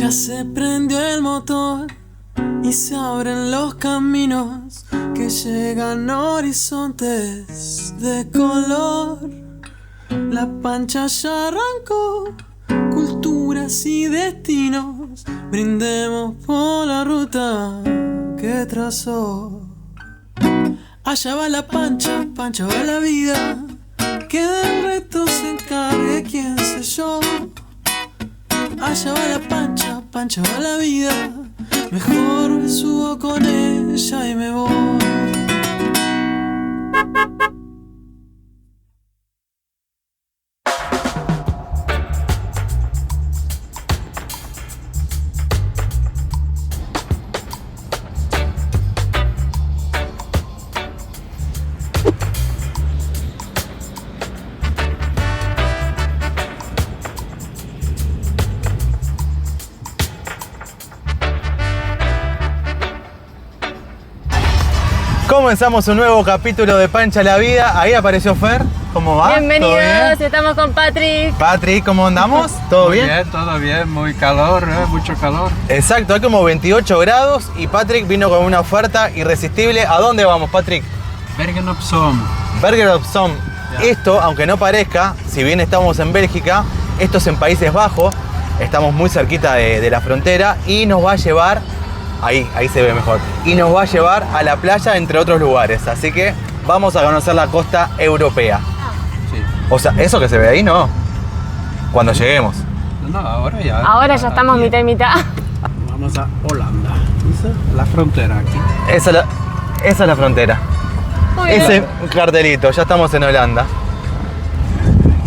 Ya se prendió el motor y se abren los caminos que llegan a horizontes de color. La pancha ya arrancó, culturas y destinos, brindemos por la ruta que trazó. Allá va la pancha, pancha va la vida, que del resto se encargue quién sé yo. Allá va la pancha, pancha va la vida, mejor me subo con ella y me voy. Comenzamos un nuevo capítulo de Pancha la Vida. Ahí apareció Fer. ¿Cómo va? Bienvenidos, estamos con Patrick. Patrick, ¿cómo andamos? ¿Todo bien? Todo bien, muy calor, mucho calor. Exacto, hay como 28 grados y Patrick vino con una oferta irresistible. ¿A dónde vamos, Patrick? Bergen op Zoom. Bergen op Zoom. Yeah. Esto, aunque no parezca, si bien estamos en Bélgica, esto es en Países Bajos, estamos muy cerquita de la frontera y nos va a llevar, ahí se ve mejor, y nos va a llevar a la playa entre otros lugares. Así que vamos a conocer la costa europea. Sí. O sea, eso que se ve ahí, no. Cuando lleguemos. No, ahora ya. Ahora ya estamos mitad y mitad. Vamos a Holanda. La frontera aquí. Esa es la frontera. Muy bien. Ese cartelito, ya estamos en Holanda.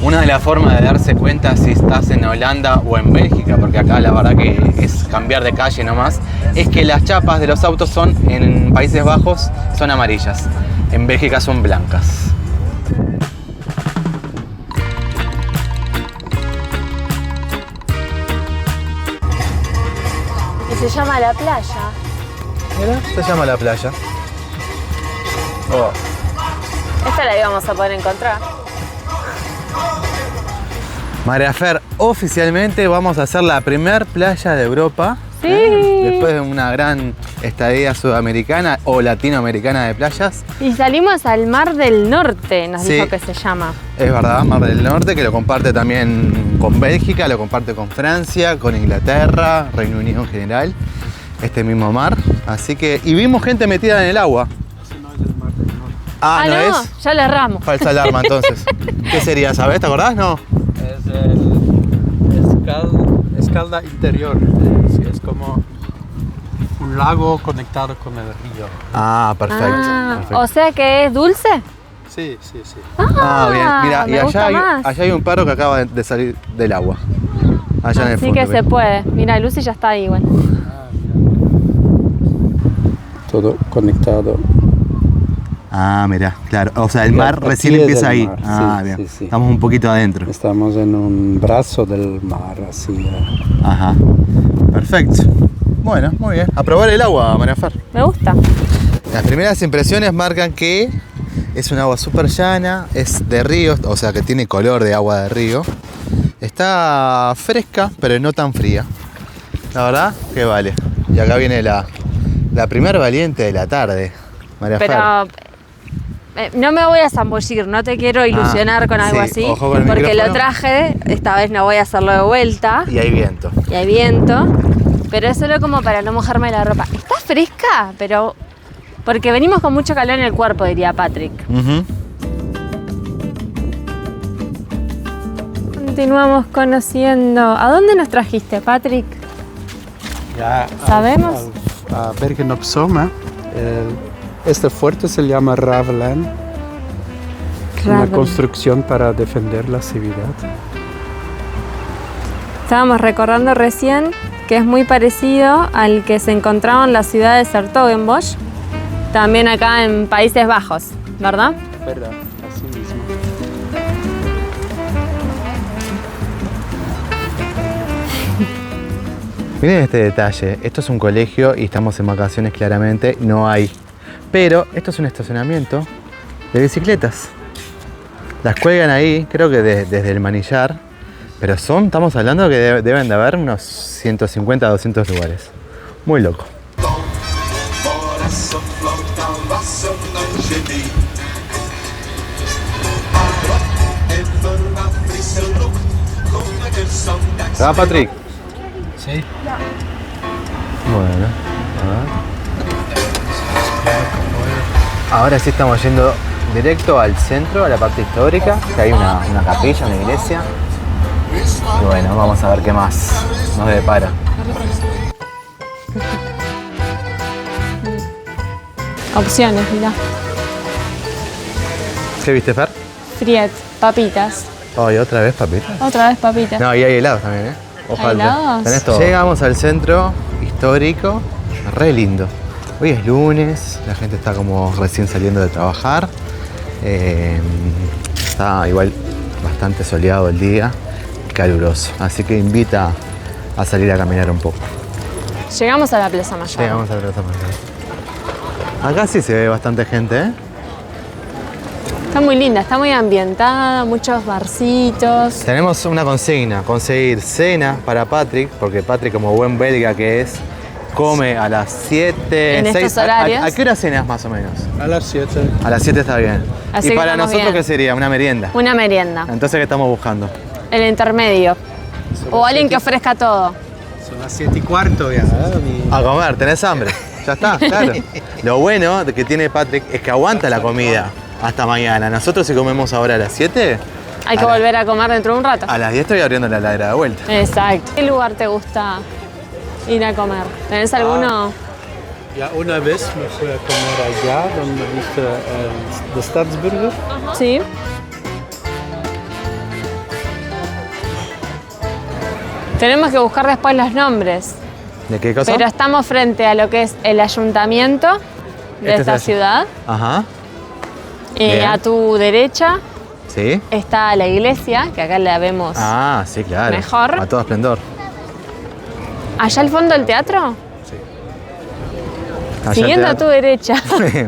Una de las formas de darse cuenta si estás en Holanda o en Bélgica, porque acá la verdad que es cambiar de calle nomás, es que las chapas de los autos en Países Bajos son amarillas, en Bélgica son blancas. Y se llama La Playa. Mira, se llama la playa. Oh. Esta la íbamos a poder encontrar. María Fer, oficialmente vamos a hacer la primer playa de Europa. Sí. Después de una gran estadía sudamericana o latinoamericana de playas. Y salimos al Mar del Norte, nos Sí. dijo que se llama. Es verdad, Mar del Norte, que lo comparte también con Bélgica, lo comparte con Francia, con Inglaterra, Reino Unido en general. Este mismo mar. Así que. Y vimos gente metida en el agua. Ah, ¿no es? Ya le erramos. Falsa alarma entonces. ¿Qué sería, sabes? ¿Te acordás? No. Es el escalda interior. Sí, es como un lago conectado con el río. Ah, perfecto. Perfecto. O sea que es dulce. Sí, sí, sí. Ah, bien. Mira, y me gusta más. allá hay un perro que acaba de salir del agua. Allá en el Así fondo. que se puede. Mira, Lucy ya está ahí igual. Todo conectado. Ah, mira, claro. O sea, el mar Aquí recién es empieza el ahí. mar, Ah, sí, bien. sí, sí. Estamos un poquito adentro. Estamos en un brazo del mar, así. Ajá. Perfecto. Bueno, muy bien. A probar el agua, María Fer. Me gusta. Las primeras impresiones marcan que es un agua súper llana, es de río, o sea que tiene color de agua de río. Está fresca, pero no tan fría. La verdad que vale. Y acá viene la primer valiente de la tarde, María Fer. Pero no me voy a zambullir, no te quiero ilusionar con algo sí, así. ojo con el porque micrófono. lo traje, esta vez no voy a hacerlo de vuelta. Y hay viento. Y hay viento. Pero es solo como para no mojarme la ropa. Está fresca, pero porque venimos con mucho calor en el cuerpo, diría Patrick. Ujú. Continuamos conociendo. ¿A dónde nos trajiste, Patrick? Ya, ¿Sabemos? A Bergen op Zoom. Este fuerte se llama Ravelin. Una Ravelin. construcción para defender la ciudad. Estábamos recordando recién que es muy parecido al que se encontraba en la ciudad de 's-Hertogenbosch, también acá en Países Bajos, ¿verdad? Verdad, así mismo. Miren este detalle. Esto es un colegio y estamos en vacaciones claramente. No hay. Pero esto es un estacionamiento de bicicletas. Las cuelgan ahí, creo que desde el manillar. Pero estamos hablando que deben de haber unos 150 a 200 lugares. Muy loco. ¿Va, Patrick? Sí. Bueno, ahora sí estamos yendo directo al centro, a la parte histórica, que hay una capilla, una iglesia. Y bueno, vamos a ver qué más nos depara. Opciones, mirá. ¿Qué viste, Fer? Friet, papitas. Oh, y otra vez papitas. Otra vez papitas. No, y hay helados también, ¿eh? Ojalá. ¿Helados? Tenés todo. Llegamos al centro histórico, re lindo. Hoy es lunes, la gente está como recién saliendo de trabajar. Está igual bastante soleado el día y caluroso. Así que invita a salir a caminar un poco. Llegamos a la Plaza Mayor. Llegamos a la Plaza Mayor. Acá sí se ve bastante gente, ¿eh? Está muy linda, está muy ambientada, muchos barcitos. Tenemos una consigna, conseguir cena para Patrick, porque Patrick, como buen belga que es, come a las 7, En 6. estos horarios. ¿A qué hora cenas más o menos? A las 7. A las 7 está bien. Así ¿Y que para vamos nosotros bien. qué sería? ¿Una merienda? Una merienda. Entonces, ¿qué estamos buscando? El intermedio. O alguien que ofrezca todo. Son las 7:15 ya. A comer, ¿tenés hambre? Ya está, claro. Lo bueno de que tiene Patrick es que aguanta la comida hasta mañana. Nosotros si comemos ahora a las 7, Hay que volver a comer dentro de un rato. a las 10 estoy abriendo la heladera de vuelta. Exacto. ¿Qué lugar te gusta ir a comer? ¿Tenés alguno? Ja, una vez me fui a comer allá donde viste de Stadsburger. Sí. Tenemos que buscar después los nombres. ¿De qué cosa? Pero estamos frente a lo que es el ayuntamiento de Este esta es el- ciudad. Ajá, Bien. A tu derecha sí. está la iglesia, que acá la vemos. Ah, sí, claro. Mejor. A todo esplendor. Allá al fondo el teatro. Allá Siguiendo a tu derecha.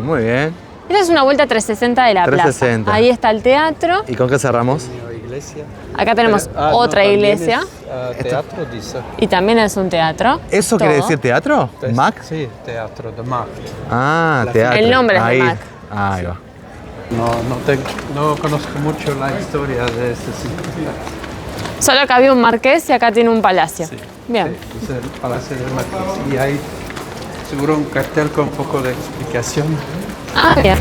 Muy bien. Esta es una vuelta 360 de la 360. plaza. Ahí está el teatro. ¿Y con qué cerramos? Iglesia. Acá tenemos Ah, otra no, también iglesia. es, teatro, dice. Y también es un teatro. ¿Eso Todo. quiere decir teatro? ¿Mac? Sí, teatro de Mac. Ah, teatro. El nombre es de Ahí. Mac. Ahí va. No conozco mucho la historia de este sitio. Solo que había un marqués y acá tiene un palacio. Bien. Es el Palacio del Marqués. Y hay seguro un cartel con un poco de explicación. Ah, bien.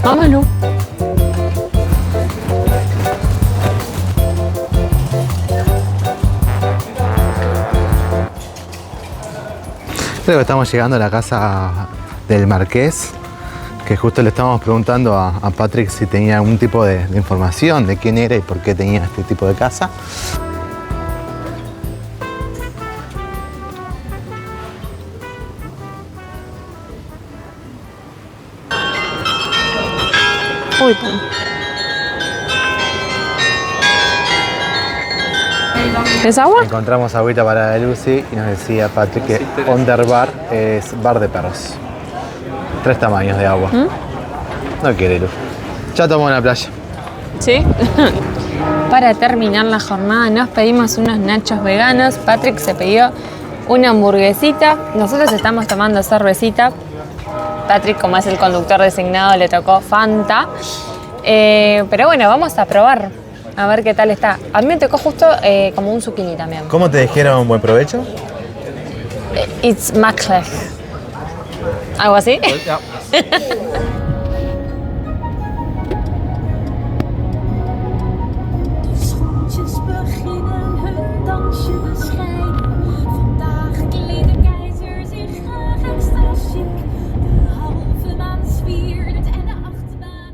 Vámonos. Creo que estamos llegando a la casa del Marqués, que justo le estábamos preguntando a Patrick si tenía algún tipo de información de quién era y por qué tenía este tipo de casa. Uy, ¿es agua? Encontramos agüita para Lucy y nos decía Patrick que Underbar es bar de perros. 3 tamaños de agua. No quiere Lu. Ya tomó en la playa. Sí. Para terminar la jornada nos pedimos unos nachos veganos. Patrick se pidió una hamburguesita. Nosotros estamos tomando cervecita. Patrick, como es el conductor designado, le tocó Fanta. Pero bueno, vamos a probar. A ver qué tal está. A mí me tocó justo como un zucchini también. ¿Cómo te dijeron buen provecho? It's maklik. ¿Algo así? Ja. Schoentjes beginnen hun dansje beschrijven. Vandaag kleedt de keizer zich graag extra chic. De halve maan zwiert en de achtbaan.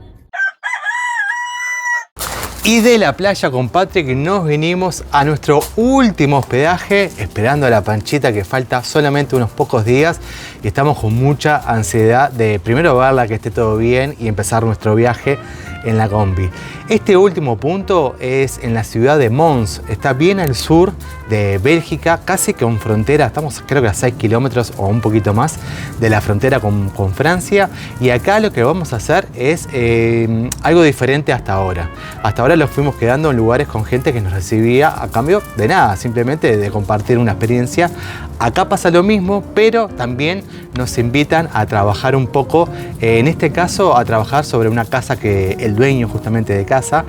Y de la playa con Patrick nos vinimos a nuestro último hospedaje, esperando a la Panchita, que falta solamente unos pocos días y estamos con mucha ansiedad de primero verla, que esté todo bien y empezar nuestro viaje en la combi. Este último punto es en la ciudad de Mons, está bien al sur de Bélgica, casi con frontera, estamos creo que a 6 kilómetros o un poquito más de la frontera con Francia. Y acá lo que vamos a hacer es algo diferente hasta ahora. Hasta ahora nos fuimos quedando en lugares con gente que nos recibía a cambio de nada, simplemente de compartir una experiencia. Acá pasa lo mismo, pero también nos invitan a trabajar un poco, en este caso a trabajar sobre una casa que el dueño justamente de casa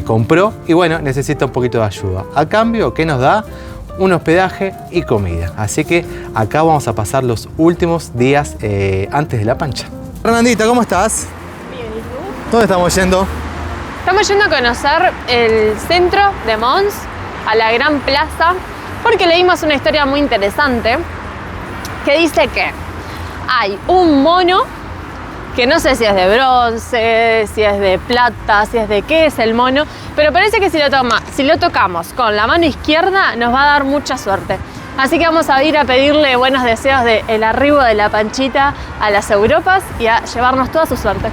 compró y bueno, necesita un poquito de ayuda. A cambio, ¿qué nos da? Un hospedaje y comida. Así que acá vamos a pasar los últimos días antes de la pancha. Fernandita, ¿cómo estás? Bien, ¿y tú? ¿Dónde estamos yendo? Estamos yendo a conocer el centro de Mons, a la gran plaza, porque leímos una historia muy interesante que dice que hay un mono que no sé si es de bronce, si es de plata, si es de qué es el mono, pero parece que si lo tocamos con la mano izquierda nos va a dar mucha suerte. Así que vamos a ir a pedirle buenos deseos del arribo de la panchita a las Europas y a llevarnos toda su suerte.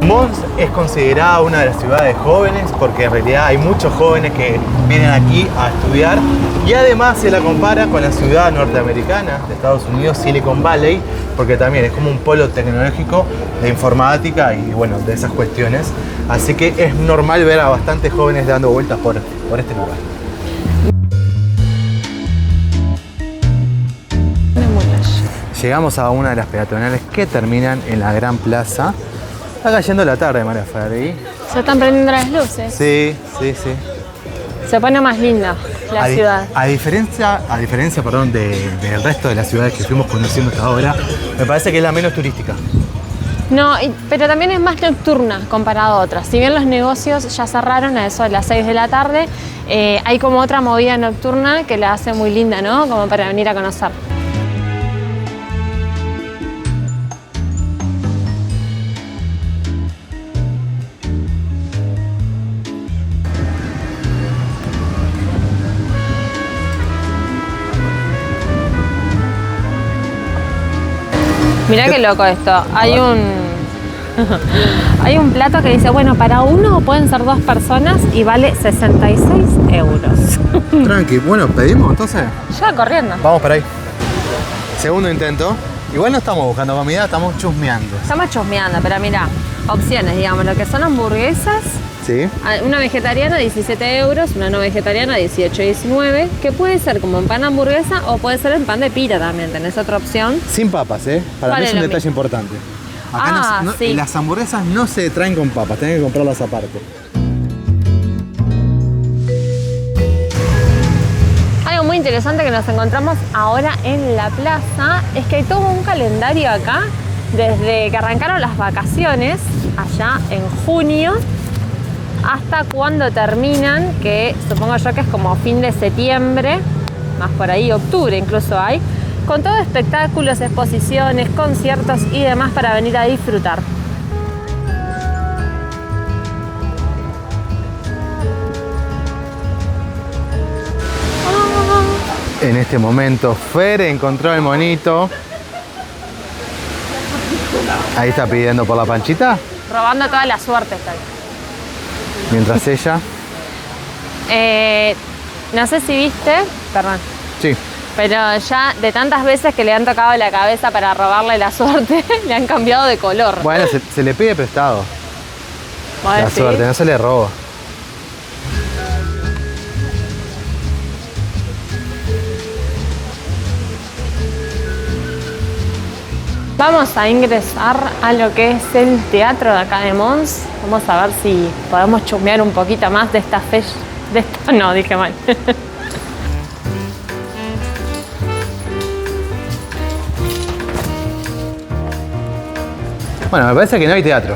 Mons es considerada una de las ciudades jóvenes porque en realidad hay muchos jóvenes que vienen aquí a estudiar y además se la compara con la ciudad norteamericana de Estados Unidos, Silicon Valley, porque también es como un polo tecnológico de informática y bueno, de esas cuestiones. Así que es normal ver a bastantes jóvenes dando vueltas por este lugar. Llegamos a una de las peatonales que terminan en la Gran Plaza. Está cayendo la tarde, María Ferri. Se están prendiendo las luces. Sí. Se pone más linda la ciudad. A diferencia del resto de las ciudades que fuimos conociendo hasta ahora, me parece que es la menos turística. No, pero también es más nocturna comparado a otras. Si bien los negocios ya cerraron a eso de las 6 de la tarde, hay como otra movida nocturna que la hace muy linda, ¿no? Como para venir a conocer. Mirá qué loco esto. Hay un plato que dice, bueno, para uno pueden ser 2 personas y vale 66 euros. Tranqui, bueno, pedimos entonces. Ya corriendo. Vamos para ahí. Segundo intento. Igual no estamos buscando comida, estamos chusmeando. Estamos chusmeando, pero mirá, opciones, digamos, lo que son hamburguesas. Sí. Una vegetariana 17 euros, una no vegetariana 18, 19, que puede ser como en pan hamburguesa o puede ser en pan de pita también, tenés otra opción. Sin papas, ¿eh? Para mí es un detalle importante. Acá sí. Las hamburguesas no se traen con papas, tenés que comprarlas aparte. Algo muy interesante que nos encontramos ahora en la plaza es que hay todo un calendario acá desde que arrancaron las vacaciones, allá en junio, hasta cuando terminan, que supongo yo que es como fin de septiembre, más por ahí, octubre incluso hay, con todo espectáculos, exposiciones, conciertos y demás para venir a disfrutar. En este momento Fer encontró el monito. Ahí está pidiendo por la panchita. Robando toda la suerte está ahí. Mientras ella... no sé si viste, perdón, Sí. pero ya de tantas veces que le han tocado la cabeza para robarle la suerte, le han cambiado de color. Bueno, se le pide prestado. ¿Vos La decís? suerte, no se le roba. Vamos a ingresar a lo que es el teatro de acá de Mons. Vamos a ver si podemos chusmear un poquito más de esta fecha. No, dije mal. Bueno, me parece que no hay teatro.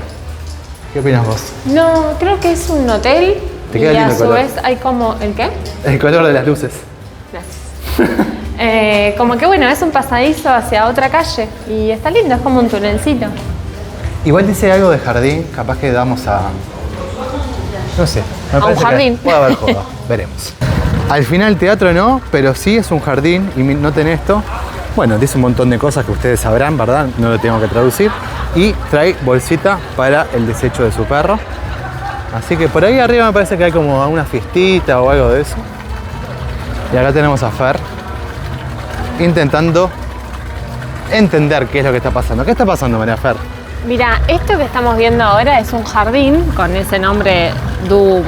¿Qué opinas vos? No, creo que es un hotel. Te Y queda lindo a el su color. vez hay como... ¿El qué? El color de las luces. Gracias. Como que bueno, es un pasadizo hacia otra calle. Y está lindo, es como un tunelcito. Igual dice algo de jardín, capaz que damos a No sé. A un jardín. Puede haber joda. Veremos. Al final teatro no, pero sí es un jardín y noten esto. Bueno, dice un montón de cosas que ustedes sabrán, ¿verdad? No lo tengo que traducir. Y trae bolsita para el desecho de su perro. Así que por ahí arriba me parece que hay como una fiestita o algo de eso. Y acá tenemos a Fer intentando entender qué es lo que está pasando. ¿Qué está pasando, María Fer? Mira, esto que estamos viendo ahora es un jardín con ese nombre Du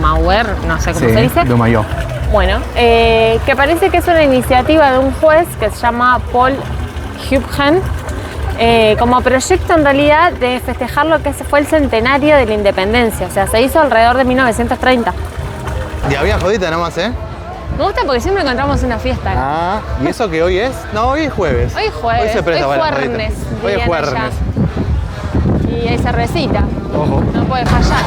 Mauer, no sé cómo se dice. Du Mayo. Bueno, que parece que es una iniciativa de un juez que se llama Paul Hübgen, como proyecto en realidad de festejar lo que fue el centenario de la independencia. O sea, se hizo alrededor de 1930. Y había jodita nomás, ¿eh? Me gusta porque siempre encontramos una fiesta. Ah, ¿y eso que hoy es? No, hoy es jueves. Hoy es jueves, Hoy se presta para la jodita. juernes, Hoy es dirían allá. juernes. Y hay cervecita. Ojo. No puede fallar.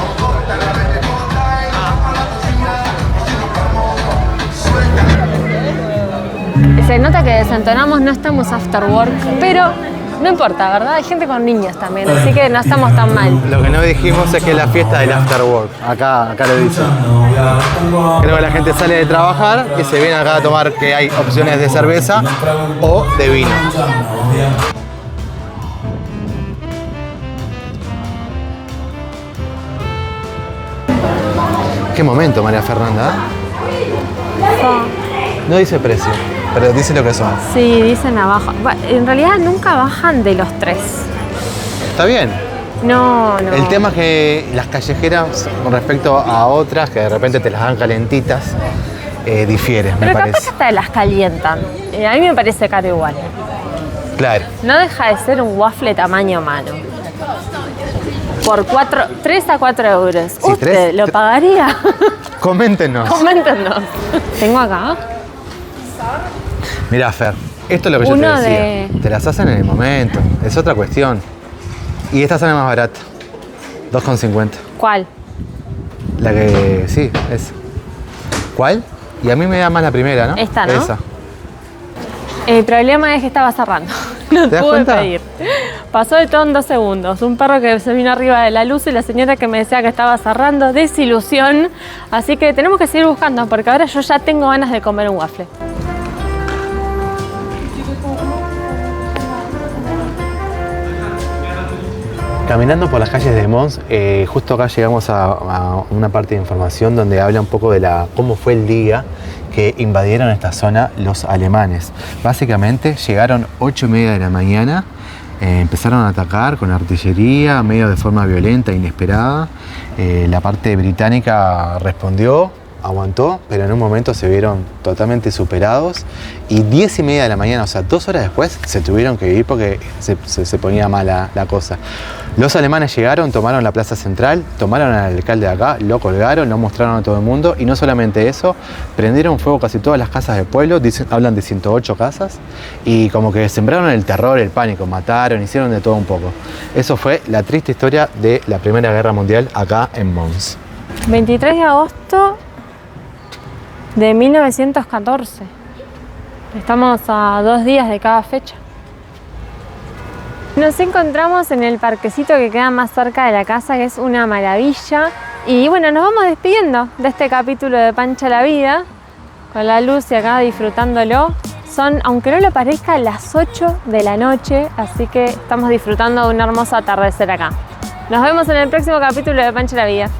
Se nota que desentonamos, no estamos after work, pero no importa, ¿verdad? Hay gente con niños también, así que no estamos tan mal. Lo que no dijimos es que es la fiesta del after work. Acá lo dicen. Creo que la gente sale de trabajar y se viene acá a tomar, que hay opciones de cerveza o de vino. Qué momento, María Fernanda. No dice precio, pero dice lo que son. Sí, dicen abajo. En realidad nunca bajan de los 3. Está bien. No. El tema es que las callejeras, con respecto a otras, que de repente te las dan calentitas, difieren, Pero me capaz parece. que hasta las calientan. A mí me parece caro igual. Claro. No deja de ser un waffle tamaño mano. Por 3 a 4 euros. Sí, ¿Usted 3, lo pagaría? Coméntenos. Coméntenos. Tengo acá Mirá, Fer, esto es lo que yo te uno decía. Te las hacen en el momento, es otra cuestión. Y esta sale más barata, 2,50. ¿Cuál? La que, sí, esa. ¿Cuál? Y a mí me da más la primera, ¿no? Esta, ¿no? Esa. El problema es que estaba cerrando. No ¿Te das pude cuenta? pedir. Pasó de todo en 2 segundos. Un perro que se vino arriba de la luz y la señora que me decía que estaba cerrando. Desilusión. Así que tenemos que seguir buscando porque ahora yo ya tengo ganas de comer un waffle. Caminando por las calles de Mons, justo acá llegamos a una parte de información donde habla un poco de cómo fue el día que invadieron esta zona los alemanes. Básicamente llegaron 8:30 de la mañana, empezaron a atacar con artillería, medio de forma violenta, inesperada. La parte británica respondió, aguantó, pero en un momento se vieron totalmente superados y 10:30 de la mañana, o sea, 2 horas después, se tuvieron que ir porque se ponía mal la cosa. Los alemanes llegaron, tomaron la plaza central, tomaron al alcalde de acá, lo colgaron, lo mostraron a todo el mundo y no solamente eso, prendieron fuego casi todas las casas del pueblo, hablan de 108 casas y como que sembraron el terror, el pánico, mataron, hicieron de todo un poco. Eso fue la triste historia de la Primera Guerra Mundial acá en Mons. 23 de agosto de 1914. Estamos a 2 días de cada fecha. Nos encontramos en el parquecito que queda más cerca de la casa, que es una maravilla. Y bueno, nos vamos despidiendo de este capítulo de Pancha la Vida, con la luz y acá disfrutándolo. Son, aunque no lo parezca, las 8 de la noche, así que estamos disfrutando de un hermoso atardecer acá. Nos vemos en el próximo capítulo de Pancha la Vida.